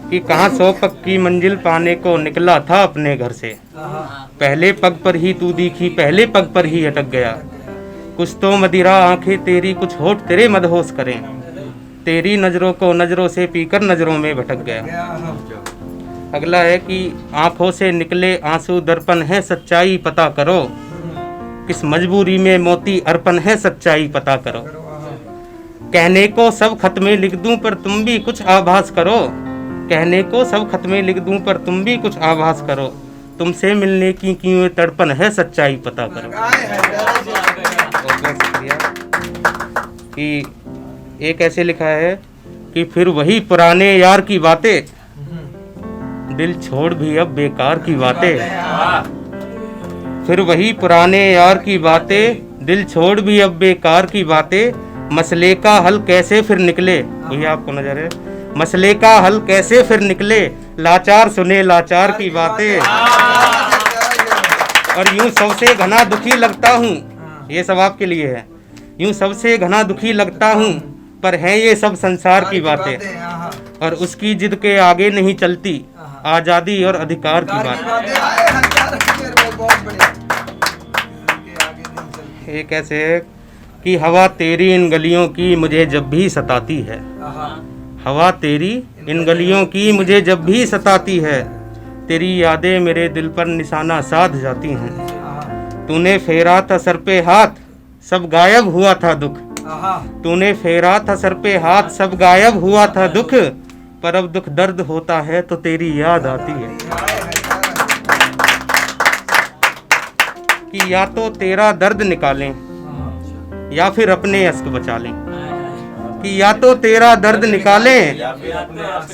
कि कहाँ 100 पग की मंजिल पाने को निकला था अपने घर से, पहले पग पर ही तू दिखी, पहले पग पर ही अटक गया। कुछ तो मदिरा आंखें तेरी, कुछ होठ तेरे मदहोश करें, तेरी नजरों को नजरों से पीकर नजरों में भटक गया। अगला है कि आंखों से निकले आंसू दर्पण है, सच्चाई पता करो, किस मजबूरी में मोती अर्पण है, सच्चाई पता करो। कहने को सब खत में लिख दूं पर तुम भी कुछ आभास करो, कहने को सब खत में लिख दूं पर तुम भी कुछ आभास करो, तुमसे मिलने की क्यों तड़पन है, सच्चाई पता करो। कि एक ऐसे लिखा है कि फिर वही पुराने यार की बातें, दिल छोड़ भी अब बेकार की बातें, फिर वही पुराने यार की बातें, दिल छोड़ भी अब बेकार की बातें, मसले का हल कैसे फिर निकले, भैया आपको नजर है, मसले का हल कैसे फिर निकले, लाचार सुने लाचार की बातें, और यूं सबसे घना दुखी लगता हूँ, ये सब आपके लिए है, यूं सबसे घना दुखी लगता हूँ, पर हैं ये सब संसार की बातें, और उसकी जिद के आगे नहीं चलती आजादी और अधिकार की बात। एक ऐसे है कि हवा तेरी इन गलियों की मुझे जब भी सताती है, हवा तेरी इन गलियों की मुझे जब भी सताती है, तेरी यादें मेरे दिल पर निशाना साध जाती हैं। तूने फेरा था सर पे हाथ, सब गायब हुआ था दुख, तूने फेरा था सर पे हाथ, सब गायब हुआ था दुख, पर अब दुख दर्द होता है तो तेरी याद आती है। कि या तो तेरा दर्द निकालें या फिर अपने अश्क बचा लें, कि या तो तेरा दर्द निकालें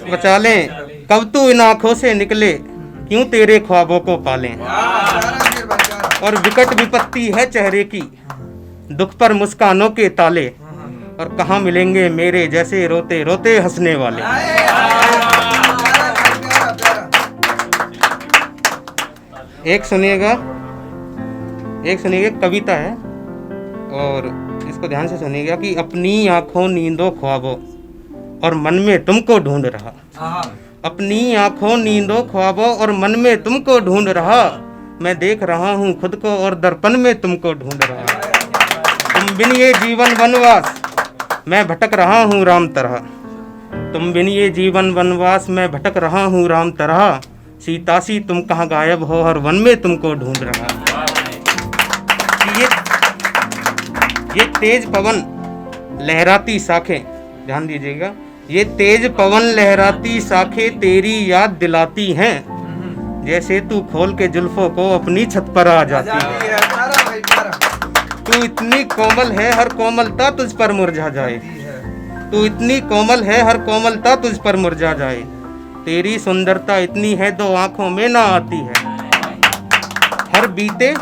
बचा लें, कब तू इन आंखों से निकले क्यों तेरे ख्वाबों को पालें। और विकट विपत्ति है चेहरे की, दुख पर मुस्कानों के ताले, और कहाँ मिलेंगे मेरे जैसे रोते रोते हंसने वाले। एक सुनिएगा, एक सुनिएगा, कविता है और इसको ध्यान से सुनिएगा। कि अपनी आंखों नींदों ख्वाबों और मन में तुमको ढूंढ रहा, अपनी आंखों नींदों ख्वाबों और मन में तुमको ढूंढ रहा, मैं देख रहा हूँ खुद को और दर्पण में तुमको ढूंढ रहा। तुम बिन ये जीवन वनवास मैं भटक रहा हूँ राम तरह, तुम बिन ये जीवन वनवास मैं भटक रहा हूँ राम तरह, सीता सी तुम कहाँ गायब हो हर वन में तुमको ढूंढ रहा। ये तेज पवन लहराती शाखें, ध्यान दीजिएगा, ये तेज पवन लहराती शाखें तेरी याद दिलाती हैं, जैसे तू खोल के जुल्फों को अपनी छत पर आ जाती है। तू इतनी कोमल है हर कोमलता तुझ पर मुरझा जाए, तू इतनी कोमल है हर कोमलता तुझ पर मुरझा जाए, तेरी सुंदरता इतनी है दो आंखों में ना आती है। हर बीते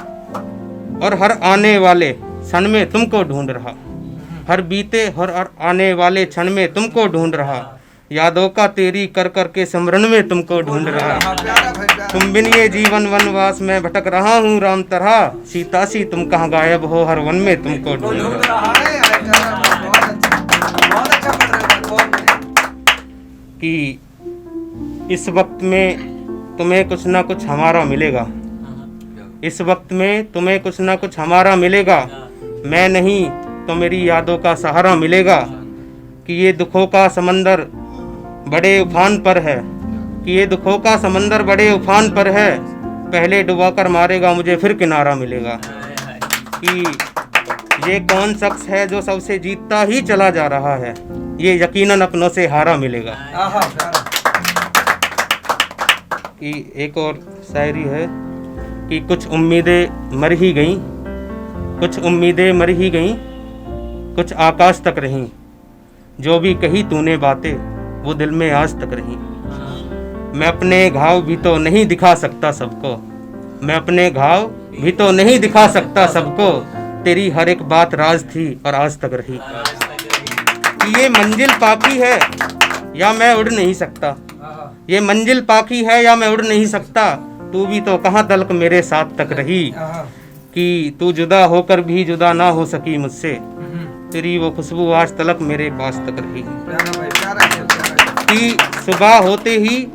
और हर आने वाले क्षण में तुमको ढूंढ रहा, हर बीते और आने वाले क्षण में तुमको ढूंढ रहा, यादों का तेरी कर कर के स्मरण में तुमको ढूंढ रहा। तुम बिन ये जीवन वनवास में भटक रहा हूँ राम तरह, सीता सी तुम कहाँ गायब हो हर वन में तुमको ढूंढ रहा। कि इस वक्त में तुम्हें कुछ ना कुछ हमारा मिलेगा, इस वक्त में तुम्हें कुछ ना कुछ हमारा मिलेगा, मैं नहीं तो मेरी यादों का सहारा मिलेगा। कि ये दुखों का समंदर बड़े उफान पर है, कि ये दुखों का समंदर बड़े उफान पर है, पहले डुबा कर मारेगा मुझे फिर किनारा मिलेगा। कि ये कौन शख्स है जो सबसे जीतता ही चला जा रहा है, ये यकीनन अपनों से हारा मिलेगा। कि एक और शायरी है कि कुछ उम्मीदें मर ही गईं, कुछ उम्मीदें मर ही गईं, कुछ आकाश तक रहीं, जो भी कही तूने बातें वो दिल में आज तक रहीं। मैं अपने घाव भी तो नहीं दिखा सकता सबको, मैं अपने घाव भी तो नहीं दिखा सकता सबको, तेरी हर एक बात राज थी और आज तक रही। कि ये मंजिल पाकी है या मैं उड़ नहीं सकता, ये मंजिल पाकी है या मैं उड़ नहीं सकता, तू भी तो कहाँ तलक मेरे साथ तक रही। कि तू जुदा होकर भी जुदा ना हो सकी मुझसे, तेरी वो खुशबू आज तलक मेरे पास तक रही। प्यारा भाई, प्यारा खेल, प्यारा खेल। कि सुबह होते ही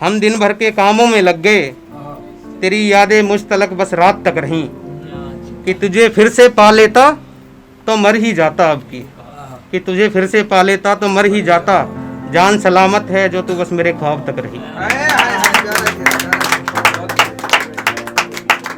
हम दिन भर के कामों में लग गए, तेरी यादें मुझ तलक बस रात तक रहीं। कि तुझे फिर से पा लेता तो मर ही जाता अब की, कि तुझे फिर से पा लेता तो मर ही जाता, जान सलामत है जो तू बस मेरे ख्वाब तक रही। हाय हाय हाय, प्यारा